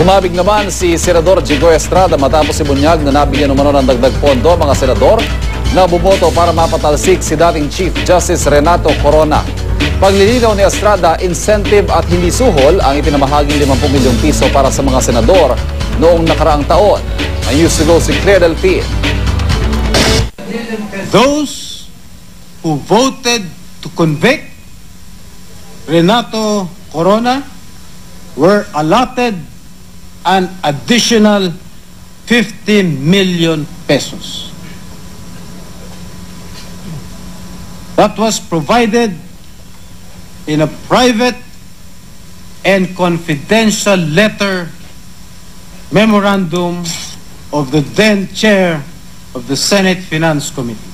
Umabig naman si Senador Jinggoy Estrada matapos ibunyag na nabigyan umano ng dagdag pondo mga senador na bumoto para mapatalsik si dating Chief Justice Renato Corona. Paglilinaw ni Estrada, incentive at hindi suhol ang ipinamahaging 50 milyong piso para sa mga senador noong nakaraang taon. Ang news to go si Claire Delphin. Those who voted to convict Renato Corona were allotted an additional 50 million pesos. That was provided in a private and confidential letter memorandum of the then chair of the Senate Finance Committee.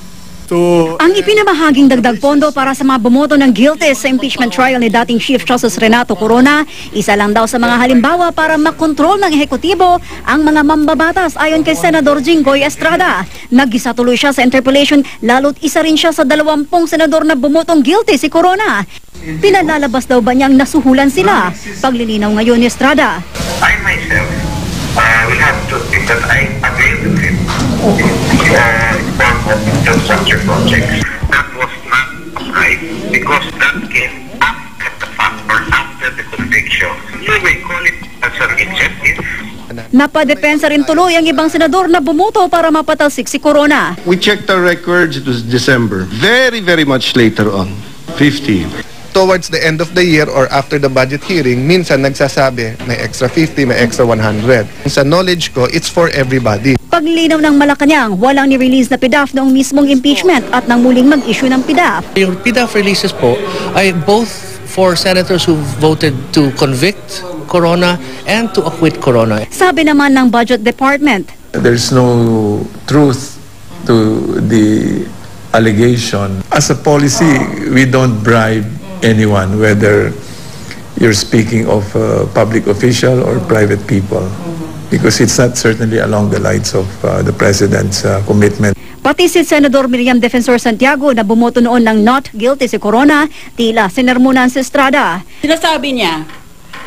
Ang ipinamahaging dagdag pondo para sa mga bumoto ng guilty sa impeachment trial ni dating Chief Justice Renato Corona, isa lang daw sa mga halimbawa para makontrol ng ehekutibo ang mga mambabatas ayon kay Senador Jinggoy Estrada. Nag-isa tuloy siya sa interpellation lalo't isa rin siya sa 20 senador na bumotong guilty si Corona. Pinalalabas daw ba niyang nasuhulan sila? Paglilinaw ngayon ni Estrada. I myself will have to think that I agree with him for infrastructure projects. That was not right because that came after the fact or after the conviction. You may call it as an incentive. Napadepensa rin tuloy ang ibang senador na bumoto para mapatalsik si Corona. We checked our records, it was December. Very much later on, 50. Towards the end of the year or after the budget hearing, minsan nagsasabi may extra 50, may extra 100. Sa knowledge ko, it's for everybody. Paglinaw ng Malacanang, walang ni-release na PDAF noong mismong impeachment at nang muling mag-issue ng PDAF. Yung PDAF releases po ay both for senators who voted to convict Corona and to acquit Corona. Sabi naman ng Budget Department, there's no truth to the allegation. As a policy, we don't bribe anyone, whether you're speaking of a public official or private people, because it's not certainly along the lines of the President's commitment. Pati si Senador Miriam Defensor Santiago na bumoto noon ng not guilty si Corona, tila sinermonan si Estrada. Sinasabi niya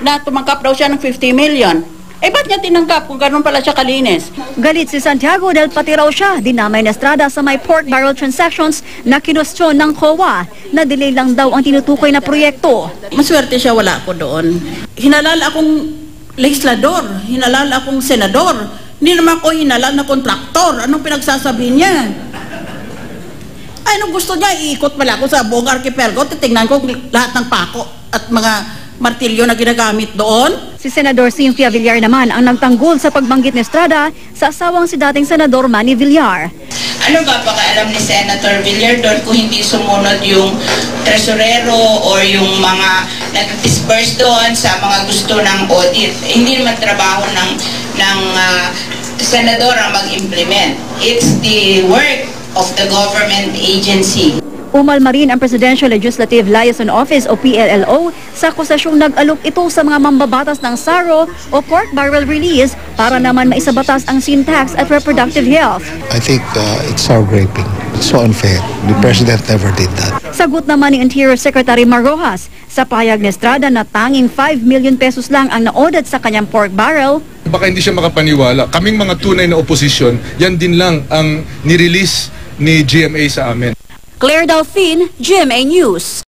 na tumangkap daw siya ng 50 million. Eh, ba't niya tinangkap kung gano'n pala siya kalinis? Galit si Santiago dahil pati raw siya dinamay na Estrada sa may pork barrel transactions na kinwestiyon ng COA. Na-delay lang daw ang tinutukoy na proyekto. Maswerte siya, wala ako doon. Hinalal akong legislador, hinalal akong senador. Hindi naman ako hinalal na kontraktor. Anong pinagsasabihin niya? Ay, nung gusto niya, iikot pala ako sa buong archipelago. Titingnan ko lahat ng pako at mga martilyo na ginagamit doon. Si Senador Cynthia Villar naman ang nagtanggol sa pagbanggit ni Estrada sa asawang si dating Senador Manny Villar. Ano ba pakaalam ni Senator Villar doon kung hindi sumunod yung tresorero o yung mga nag-disperse doon sa mga gusto ng audit? Hindi naman trabaho ng senador ang mag-implement. It's the work of the government agency. Umalma rin ang Presidential Legislative Liaison Office o PLLO sa akusasyong nag-alok ito sa mga mambabatas ng SARO o pork barrel release para naman maisabatas ang sin tax at reproductive health. I think it's sour graping. It's so unfair. The President never did that. Sagot naman ni Interior Secretary Mar Rojas sa pahayag ni Estrada na tanging 5 million pesos lang ang na-audit sa kanyang pork barrel. Baka hindi siya makapaniwala. Kaming mga tunay na oposisyon, yan din lang ang nirelease ni GMA sa amin. Claire Delphin, GMA News.